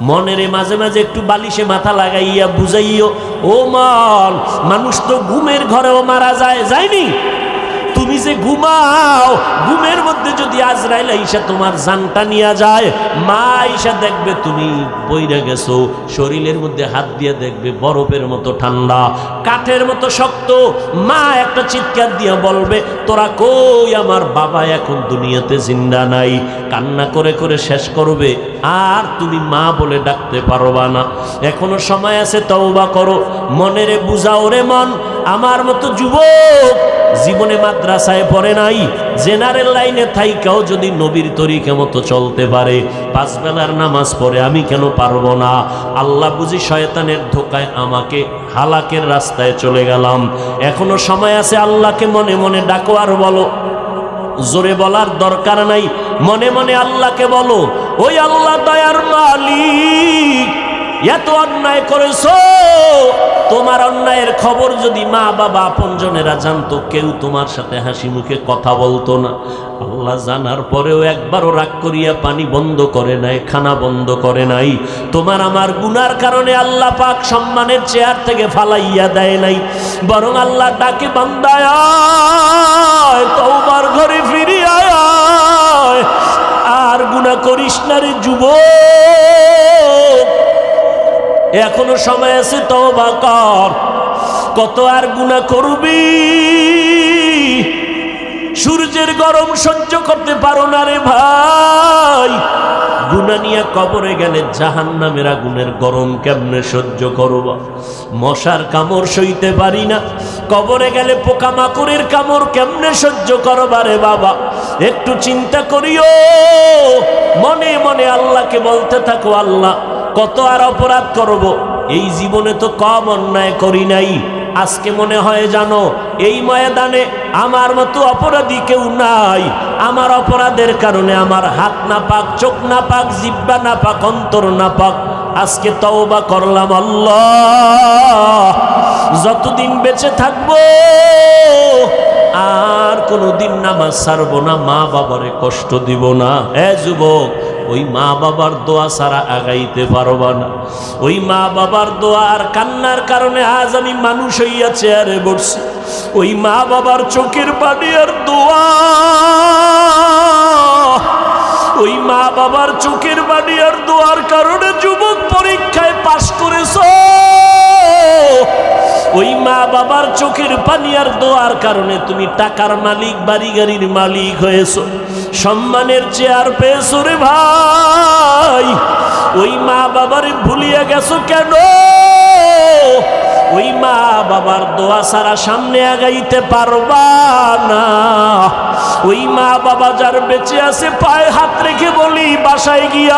মনেরে মাঝে মাঝে একটু বালিশে মাথা লাগাইয়া বুঝাইও, ও মন, মানুষ তো ঘুমের ঘরেও মারা যায়, যায়নি? তুমি যে ঘুমাও, ঘুমের মধ্যে যদি আজরাইল আইসা তোমার জানটা নিয়ে যায়, মা আইসা দেখবে তুমি বইরা গেছো, শরীরের মধ্যে হাত দিয়ে দেখবে বরফের মতো ঠান্ডা, কাঠের মতো শক্ত। মা একটা চিৎকার দিয়া বলবে, তোরা কই, আমার বাবা এখন দুনিয়াতে জিন্দা নাই। কান্না করে করে শেষ করবে, আর তুমি মা বলে ডাকতে পারবা না। এখনো সময় আছে, তওবা করো, মনেরে বুঝাও রে মন। আমার মতো যুবক জীবনে মাদ্রাসায় পড়ে নাই, জেনারেল লাইনে থাইকাও যদি নবীর তরিকা মতো চলতে পারে, 5 বেলার নামাজ পড়ে, আমি কেন পারবো না? আল্লাহ বুঝি শয়তানের ধোকায় আমাকে হালাকের রাস্তায় চলে গেলাম। এখনো সময় আছে, আল্লাহকে মনে মনে ডাকো আর বলো, জোরে বলার দরকার নাই, মনে মনে আল্লাহকে বলো, ওই আল্লাহ দয়ার মালিক, এত অন্যায় করেছো, তোমার অন্যায়ের খবর যদি মা বাবা আপনজনেরা জানতো, কেউ তোমার সাথে হাসি মুখে কথা বলতো না। আল্লাহ জানার পরেও একবারও রাগ করিয়া পানি বন্ধ করে নাই, খানা বন্ধ করে নাই। তোমার আমার গুনার কারণে আল্লাহ পাক সম্মানের চেয়ার থেকে ফালাইয়া দেয় নাই, বরং আল্লাহ ডাকে, বান্দায় আয়, তওবার ঘরে ফিরে আয়, আর গুনাহ করিস না রে যুবক, এখনো সময় আছে, তওবা কর। কত আর গুনাহ করবি? সূর্যের গরম সহ্য করতে পারো না রে ভাই, গুনাহ নিয়ে কবরে গেলে জাহান্নামের আগুনের গরম কেমনে সহ্য করবা? মশার কামড় সইতে পারি না, কবরে গেলে পোকামাকড়ের কামড় কেমনে সহ্য করবা রে বাবা? একটু চিন্তা করিও, মনে মনে আল্লাহকে বলতে থাকো, আল্লাহ কত আর অপরাধ করব, এই জীবনে তো কম অন্যায় করি নাই। আজকে মনে হয় জানো, এই ময়দানে আমার মতো অপরাধী কেউ নাই। আমার অপরাধের কারণে আমার হাত না পাক, চোখ না পাক, জিহ্বা না পাক, অন্তর না পাক। আজকে তওবা করলাম, আল্লাহ যতদিন বেঁচে থাকবো আর কোনোদিন নামাজ ছাড়বো না, মা বাবারে কষ্ট দিব না। যুবক, ওই মা বাবার দোয়া ছাড়া আগাইতে পারবা না। ওই মা বাবার দোয়া আর কান্নার কারণে আজ আমি মানুষ হইয়া চেয়ারে বসছি। ওই মা বাবার চোখের পানি আর দোয়া, ওই মা বাবার চোখের পানি আর দোয়ার কারণে যুবক পরীক্ষায় পাশ করেছ। ওই মা বাবার চোখের পানি আর দোয়ার কারণে তুমি টাকার মালিক, বাড়ি গাড়ির মালিক হয়েছো, সম্মানের চেয়ার পেয়েছো রে ভাই। ওই মা বাবারে ভুলিয়া গেছো কেন? ওই মা বাবার দোয়া ছাড়া সামনে আগাইতে পারবা না। ওই মা বাবা যার বেঁচে আছে, পায়ে হাত রেখে বলি, বাসায় গিয়া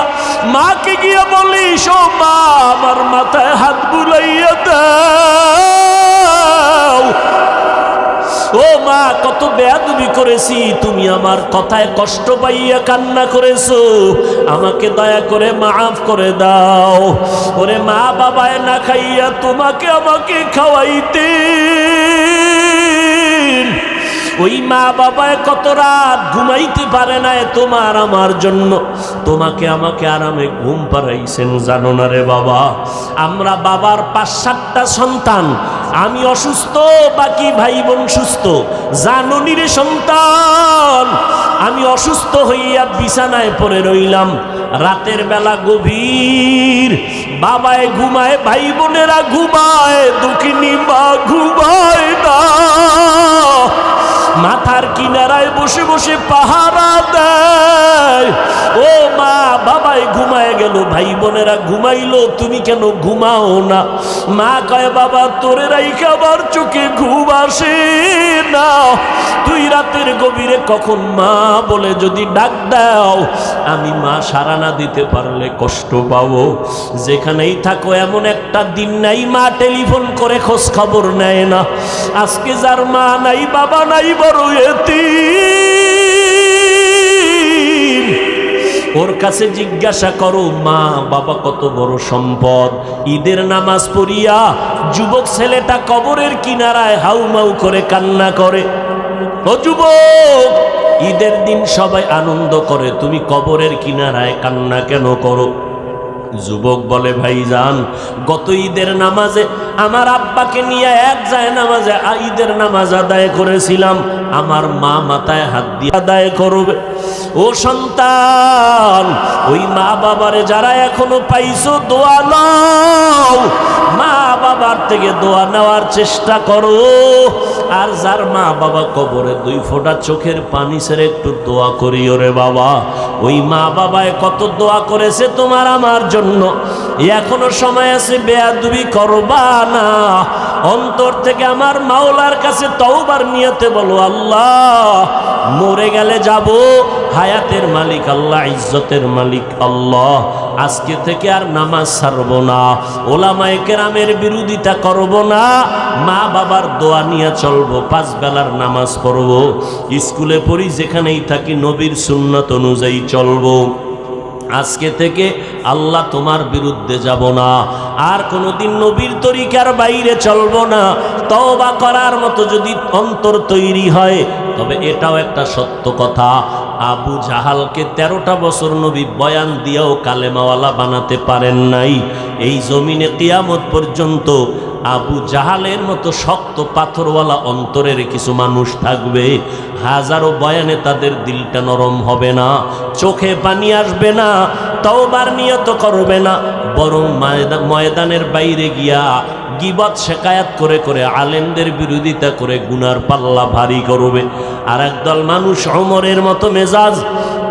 মাকে গিয়া বলি, শো মা, আমার মাথায় হাত বুলাইয়া দাও। ও মা, কত বেয়াদবি করেছি, তুমি আমার কথায় কষ্ট পাইয়া কান্না করেছো, আমাকে দয়া করে মাফ করে দাও। ওরে মা বাবায় না খাইয়া তোমাকে আমাকে খাওয়াইতে, ওই মা বাবায় কত রাত ঘুমাইতে পারে না তোমার আমার জন্য, তোমাকে আমাকে আরামে ঘুম পাড়াইছেন, জানো না রে বাবা? আমরা বাবার 5-7টা সন্তান, আমি অসুস্থ, বাকি ভাই বোন সুস্থ। জাননি রে সন্তান, আমি অসুস্থ হইয়া বিছানায় পড়ে রইলাম, রাতের বেলা গভীর, বাবায় ঘুমায়, ভাই বোনেরা ঘুমায়, দুঃখিনী মা ঘুমায় না। মাথার কিনারায় বসে বসে পাহারা দেয়। ও মা, বাবাই ঘুমায় গেল, ভাই বোনেরা ঘুমাইলো, তুমি কেন ঘুমাও না? মা কয়, বাবা তোরে রাইখা আমার চোখে ঘুম আসে না। তুই রাতের গভীরে কখন মা বলে যদি ডাক দাও, আমি মা সাড়া না দিতে পারলে কষ্ট পাবো। যেখানেই থাকো, এমন একটা দিন নাই মা টেলিফোন করে খোঁজ খবর নেয় না। আজকে যার মা নাই, বাবা নাই, বড় এতিম, ওর কাছে জিজ্ঞাসা করো, মা বাবা কত বড় সম্পদ। ঈদের নামাজ পড়িয়া যুবক ছেলেটা কবরের কিনারায় হাউমাউ করে কান্না করে। ও যুবক, ঈদের দিন সবাই আনন্দ করে, তুমি কবরের কিনারায় কান্না কেন করো? যুবক বলে, ভাইজান গত ঈদের নামাজে আমার আব্বাকে নিয়ে এক যায় নামাজে ঈদের নামাজ আদায় করেছিলাম, আমার মা মাথায় হাত দিয়ে আদায় করবে। ও সন্তান, ওই মা বাবারে যারা এখনো পাইছো দোয়া নাও, মা বাবার থেকে দোয়া নেওয়ার চেষ্টা করো। আর যার মা বাবা কবরে 2 ফোঁটা চোখের পানি ছেড়ে একটু দোয়া করিও রে বাবা। ওই মা বাবায় কত দোয়া করেছে তোমার আমার জন্য, এখনো সময় আছে, বেয়াদবি করবা না। অন্তর থেকে আমার মাওলার কাছে তওবার নিয়তে বলো, আল্লাহ মরে গেলে যাব, হায়াতের মালিক আল্লাহ, ইজ্জতের মালিক আল্লাহ, আজকে থেকে আর নামাজ ছাড়ব না, ওলামায়ে কেরামের বিরোধিতা করব না, মা বাবার দোয়া নিয়ে চলবো, 5 বেলার নামাজ পড়ব, স্কুলে পড়ি যেখানেই থাকি নবীর সুন্নাত অনুযায়ী চলবো। আজকে থেকে আল্লাহ তোমার বিরুদ্ধে যাব না, আর কোনোদিন নবীর তরিকার বাইরে চলবো না। তওবা করার মতো যদি অন্তর তৈরি হয়, তবে এটাও একটা সত্য কথা, আবু জাহালকে 13টা বছর নবী বয়ান দিয়েও কালেমাওয়ালা বানাতে পারেন নাই। এই জমিনে কিয়ামত পর্যন্ত আবু জাহালের মতো শক্ত পাথরওয়ালা অন্তরের কিছু মানুষ থাকবে, হাজারো বয়ানে তাদের দিলটা নরম হবে না, চোখে পানি আসবে না, তওবার নিয়ত করবে না, বরং ময়দানের বাইরে গিয়া গীবত শেকায়াত করে করে আলেমদের বিরোধিতা করে গুনার পাল্লা ভারী করবে। আর একদল মানুষ ওমরের মতো মেজাজ,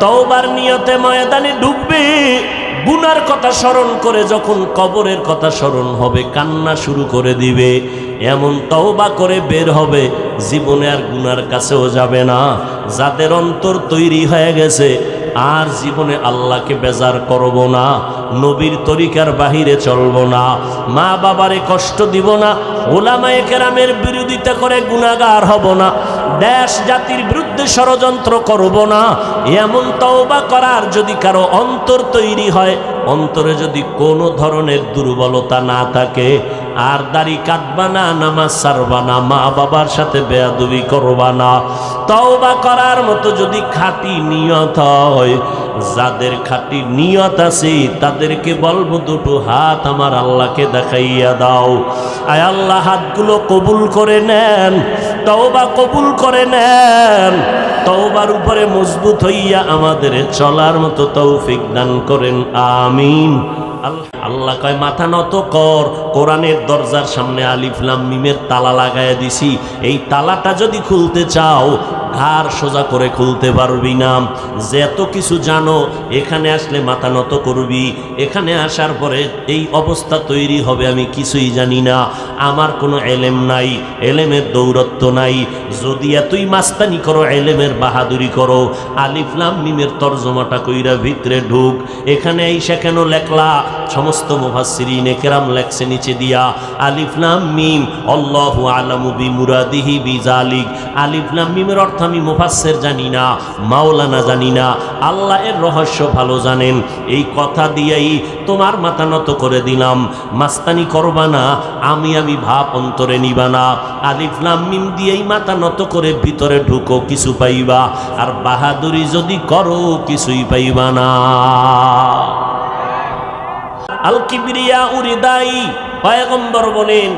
তওবার নিয়তে ময়দানে ঢুকবে, গুনার কথা স্মরণ করে যখন কবরের কথা স্মরণ হবে কান্না শুরু করে দিবে, এমন তওবা করে বের হবে, জীবনে আর গুনার কাছেও যাবে না। যাদের অন্তর তৈরি হয়ে গেছে, আর জীবনে আল্লাহকে বেজার করব না, নবীর তরিকার বাহিরে চলব না, মা বাবারে কষ্ট দিব না, ওলামায়ে কেরামের বিরোধিতা করে গুনাহগার হব না, দেশ জাতির বিরুদ্ধে ষড়যন্ত্র করব না, এমন তওবা করার যদি কারো অন্তর তৈরি হয়, অন্তরে যদি কোনো ধরনের দুর্বলতা না থাকে, আর দাড়ি কাটবা না, নামাজ ছাড়বা না, মা বাবার সাথে বেয়াদবি করবা না, তওবা করার মতো যদি খাঁটি নিয়ত হয়, যাদের খাঁটি নিয়ত আছে তাদেরকে বলবো, 2টো হাত আমার আল্লাহকে দেখাইয়া দাও। আয় আল্লাহ, হাতগুলো কবুল করে নেন, তওবা কবুল করে নেন, তওবার উপরে মজবুত হইয়া আমাদের চলার মতো তৌফিক দান করেন, আমিন। আল্লাহ কয়, মাথা নত কর, কোরআনের দরজার সামনে আলিফ লাম মিমের তালা লাগাইয়া দিছি, এই তালাটা যদি খুলতে চাও ঘাড় সোজা করে খুলতে পারবি না। যে এত কিছু জানো, এখানে আসলে মাথা নত করবি, এখানে আসার পরে এই অবস্থা তৈরি হবে, আমি কিছুই জানি না, আমার কোনো এলেম নাই, এলেমের দৌরত্ব নাই। যদি এতই মাস্তানি করো, এলেমের বাহাদুরি করো, আলিফ লাম মিমের তরজমাটা কইরা ভিতরে ঢুক। এখানে আইসা কেন লেখলা? সমস্ত মুফাসসিরিনে কেরাম লেখছে নিচে দিয়া, আলিফ লাম মিম আল্লাহু আলামু বিমুরাদিহি বিজালিক। আলিফ লাম মিমের অর্থ আমি মুফাসসির জানি না, মাওলানা জানি না, আল্লাহ এর রহস্য ভালো জানেন। এই কথা দিয়েই তোমার মাথা নত করে দিলাম, মাস্তানি করবা না, আমি ভাব অন্তরে নিবা না, আলিফ লাম মিম দিয়েই মাথা নত করে ভিতরে ঢুকো, কিছু পাইবা। আর বাহাদুরি যদি করো, কিছুই পাইবা না। আল কিবরিয়া উরিদাই, পয়গম্বর বলেন,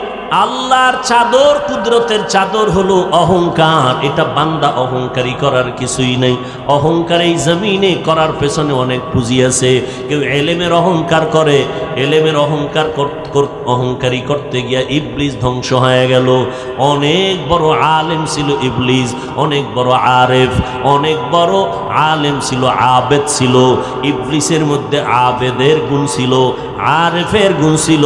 আল্লাহর চাদর, কুদরতের চাদর হলো অহংকার। এটা বান্দা অহংকারী করার কিছুই নেই। অহংকার এই জমিনে করার পেছনে অনেক পুঁজি আছে। কেউ এলেমের অহংকার করে, এলেমের অহংকারী করতে গিয়া ইবলিস ধ্বংস হয়ে গেল। অনেক বড় আলেম ছিল ইবলিস, অনেক বড় আরেফ, অনেক বড় আলেম ছিল, আবেদ ছিল। ইবলিসের মধ্যে আবেদের গুণ ছিল, আরেফের গুণ ছিল,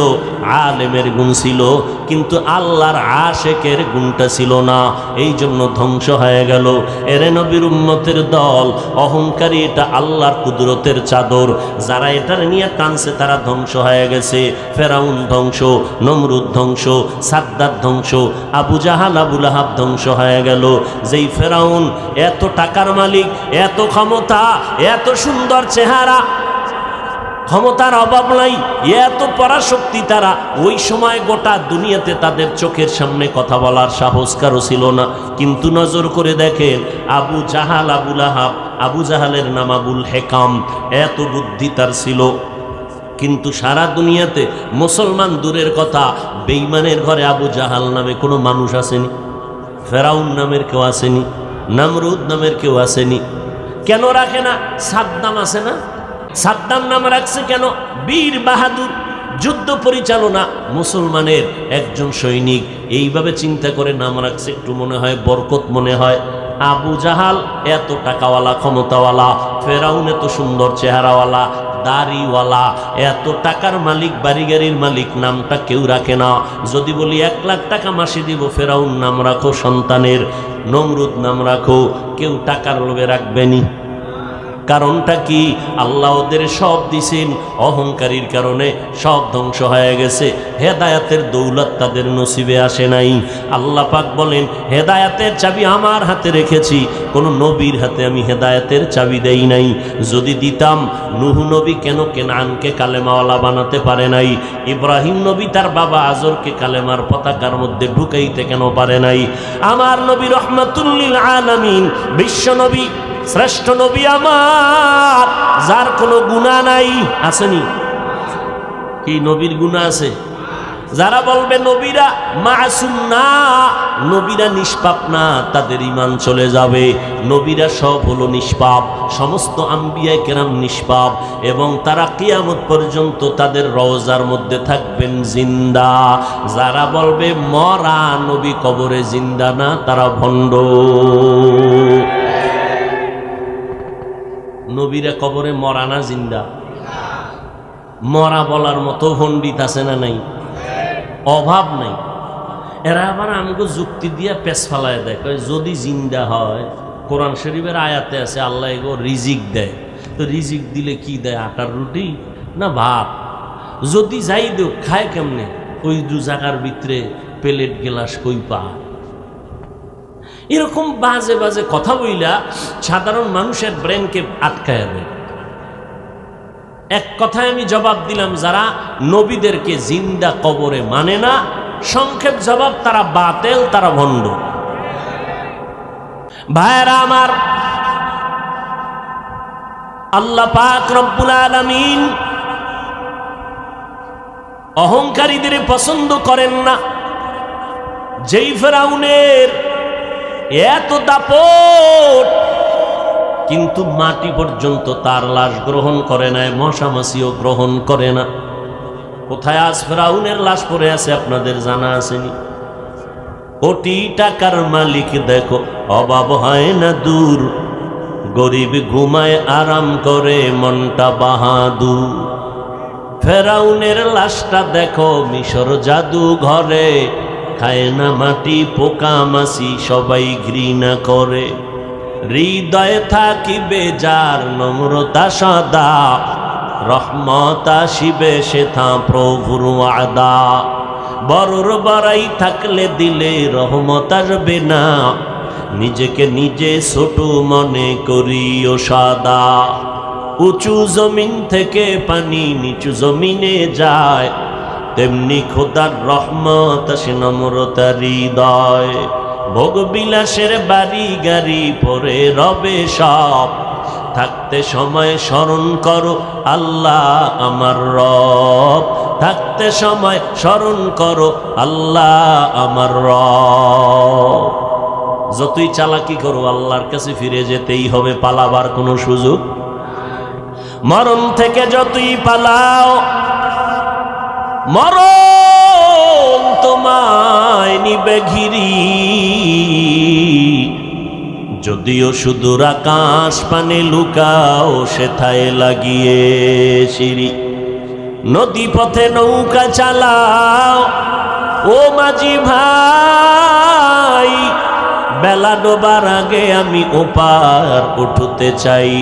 আলেমের গুণ ছিল, কিন্তু আল্লাহর আশেকের গুণটা ছিল না, এই জন্য ধ্বংস হয়ে গেল। এরে নবীর উম্মতের দল, অহংকারী এটা আল্লাহর কুদরতের চাদর, যারা এটার নিয়ে টানছে তারা ধ্বংস হয়ে গেছে। ফেরাউন ধ্বংস, নমরুদ ধ্বংস, সাদ্দাত ধ্বংস, আবু জাহাল আবু লাহাব ধ্বংস হয়ে গেল। যেই ফেরাউন এত টাকার মালিক, এত ক্ষমতা, এত সুন্দর চেহারা, ক্ষমতার অভাব নাই, এত পরাশক্তি, তারা ওই সময় গোটা দুনিয়াতে তাদের চোখের সামনে কথা বলার সাহস কারো ছিল না। কিন্তু নজর করে দেখেন, আবু জাহাল আবু লাহাব, আবু জাহালের নাম আবুল হেকাম, এত বুদ্ধি তার ছিল, কিন্তু সারা দুনিয়াতে মুসলমান দূরের কথা, বেঈমানের ঘরে আবু জাহাল নামে কোনো মানুষ আসেনি, ফেরাউন নামের কেউ আসেনি, নামরুদ নামের কেউ আসেনি। কেন রাখে না? সাদ্দাম আছে না? সাদ্দাম নাম রাখছে কেন? বীর বাহাদুর, যুদ্ধ পরিচালনা, মুসলমানের একজন সৈনিক, এইভাবে চিন্তা করে নাম রাখছে। একটু মনে হয় বরকত মনে হয়। আবু জাহাল এত টাকাওয়ালা, ক্ষমতাওয়ালা, ফেরাউন এত সুন্দর চেহারাওয়ালা, দাড়িওয়ালা, এত টাকার মালিক, বাড়ি গাড়ির মালিক, নামটা কেউ রাখে না। যদি বলি 1 লাখ টাকা মাসে দিব, ফেরাউন নাম রাখো সন্তানের, নমরুদ নাম রাখো, কেউ টাকার লোভে রাখবেনি। কারণটা কি? আল্লাহ ওদের সব দিছেন, অহংকারীর কারণে সব ধ্বংস হয়ে গেছে। হেদায়াতের দৌলত তাদের নসিবে আসে নাই। আল্লাহ পাক বলেন, হেদায়াতের চাবি আমার হাতে রেখেছি, কোনো নবীর হাতে আমি হেদায়াতের চাবি দেই নাই। যদি দিতাম, নূহ নবী কেন কেনানকে কালেমাওয়ালা বানাতে পারে নাই? ইব্রাহিম নবী তার বাবা আজরকে কালেমার পতাকার মধ্যে ঢুকাইতে কেন পারে নাই? আমার নবী রহমাতুল লিল আলামিন, বিশ্ব নবী, শ্রেষ্ঠ নবী আমার, যার কোনো গুনাহ নাই, আসেনি? কি নবীর গুনাহ আছে? যারা বলবে নবীরা মাসুম না, নবীরা নিষ্পাপ না, তাদের ঈমান চলে যাবে। নবীরা সব হলো নিষ্পাপ, সমস্ত আম্বিয়া কেরাম নিষ্পাপ, এবং তারা কিয়ামত পর্যন্ত তাদের রওজার মধ্যে থাকবেন জিন্দা। যারা বলবে মরা নবী কবরে জিন্দা না, তারা ভণ্ড। নবীরা কবরে মরা না জিন্দা? মরা বলার মতো পণ্ডিত আছে না নাই? অভাব নাই। এরা আবার আমাকে যুক্তি দিয়া পেছ ফালায় দেয়, যদি জিন্দা হয়, কোরআন শরীফের আয়াতে আছে আল্লাহ এগো রিজিক দেয়। তো রিজিক দিলে কি দেয়? আটার রুটি না ভাত? যদি যাই দেও, খায় কেমনে? ওই 2 জায়গার ভিতরে প্লেট গেলাস কই পা? এরকম বাজে বাজে কথা বইলা সাধারণ মানুষের ব্রেনকে আটকায় দেয়। এক কথায় আমি জবাব দিলাম, যারা নবীদেরকে জিন্দা কবরে মানে না, সংক্ষেপ জবাব, তারা বাতেল, তারা ভণ্ড। ভাইরা আমার, আল্লাহ পাক রব্বুল আলামিন অহংকারীদের পছন্দ করেন না। যেই ফেরাউনের এত দাপট, কিন্তু মাটি পর্যন্ত তার লাশ গ্রহণ করে নাই, মশামাছিও গ্রহণ করে না। কোথায় আজ ফেরাউনের লাশ পড়ে আছে আপনাদের জানা আসেনি? কোটি টাকার মালিক দেখো, অভাব হয় না দূর, গরিব ঘুমায় আরাম করে মনটা বাহাদুর। ফেরাউনের লাশটা দেখো মিশর জাদু ঘরে, খায় না মাটি, পোকা মাছি সবাই ঘৃণা করে। হৃদয়ে থাকিবে যার নম্রতা সদা, রহমত আসিবে সেথা প্রভুর ওয়াদা। বড়র বড়াই থাকলে দিলে রহমত আসবে না, নিজেকে নিজে ছোট মনে করিও সাদা। উঁচু জমিন থেকে পানি নিচু জমিনে যায়, তেমনি খোদার রহমত আসে নম্রতা হৃদয়। ভোগ বিলাসের বাড়ি গাড়ি পরে রবে সব, থাকতে সময় স্মরণ করো আল্লাহ আমার রব। থাকতে সময় স্মরণ করো আল্লাহ আমার রব। যতই চালাকি করো, আল্লাহর কাছে ফিরে যেতেই হবে, পালাবার কোনো সুযোগ। মরণ থেকে যতই পালাও, মরণ তোমায় নিবে ঘিরি। যদিও সুদূর আকাশ পানে লুকাও, সেথায় লাগিয়ে সিঁড়ি। নদী পথে নৌকা চালাও ও মাঝি ভাই, বেলা ডোবার আগে আমি ওপার উঠতে চাই।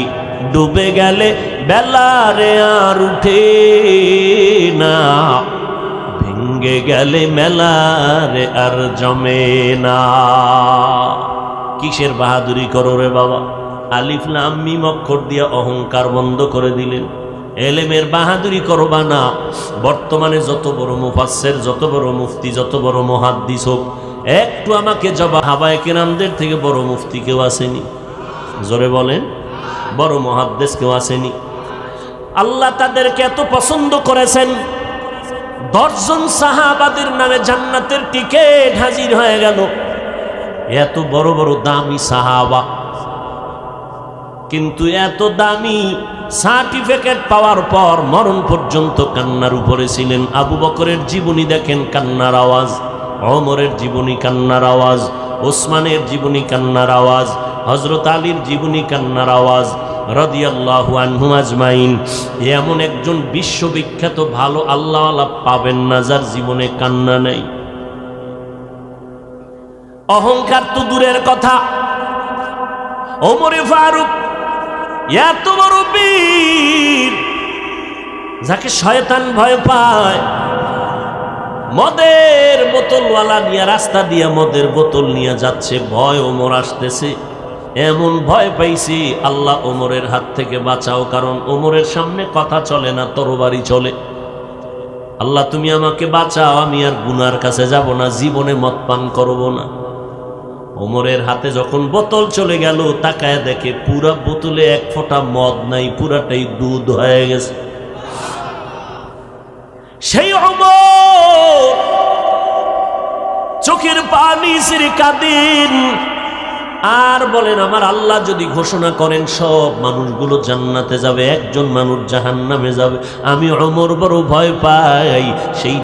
ডুবে গেলে বেলা রে আর উঠে না, ভেঙ্গে গেলে মেলা রে আর জমে না। কিসের বাহাদুরি করো রে বাবা? আলিফ লাম মিম অক্ষর দিয়া অহংকার বন্ধ করে দিলেন। এলেমের বাহাদুরি করবা না। বর্তমানে যত বড় মুফাসসির, যত বড় মুফতি, যত বড় মুহাদ্দিস হোক, একটু আমাকে জবাব, সাহাবায়ে কেরামদের থেকে বড় মুফতি কেউ আসেনি? জোরে বলেন, বড় মুহাদ্দিস কেউ আসেনি? আল্লাহ তাদেরকে এত পছন্দ করেছেন, 10 জন সাহাবাদের নামে জান্নাতের টিকিট হাজির হয়ে গেল। এত বড় বড় দামি সাহাবা, কিন্তু এত দামি সার্টিফিকেট পাওয়ার পর মরণ পর্যন্ত কান্নার উপরে ছিলেন। আবু বকরের জীবনী দেখেন, কান্নার আওয়াজ। ওমরের জীবনী, কান্নার আওয়াজ। ওসমানের জীবনী, কান্নার আওয়াজ। হযরত আলীর জীবনী, কান্নার আওয়াজ। রাদিয়াল্লাহু আনহুম আজমাইন। এমন একজন বিশ্ববিখ্যাত ভালো আল্লাহওয়ালা পাবেন না যার জীবনে কান্না নেই। অহংকার তো দূরের কথা, ওমরে ফারুক এত বড় বীর যাকে শয়তান ভয় পায়, মদের বোতলওয়ালা নিয়ে রাস্তা দিয়ে মদের বোতল নিয়ে যাচ্ছে, ভয় ওমর আসতেছে, এমন ভয় পাইছি আল্লাহ ওমরের হাত থেকে বাঁচাও, কারণ ওমরের সামনে কথা চলে না, তরবারি চলে। আল্লাহ তুমি আমাকে বাঁচাও, আমি আর গুনার কাছে যাব না, জীবনে মদ পান করব না। ওমরের হাতে যখন বোতল চলে গেল, তাকায় দেখে পুরা বোতলে এক ফোঁটা মদ নাই, পুরাটাই দুধ হয়ে গেছে। সেই ওমর চোখের পানি ছেড়ে কাঁদেন আর বলেন, আমার আল্লাহ যদি ঘোষণা করেন সব মানুষগুলো জান্নাতে যাবে, একজন মানুষ জাহান্নামে যাবে, আমি ওমর বড় ভয় পাই। সেই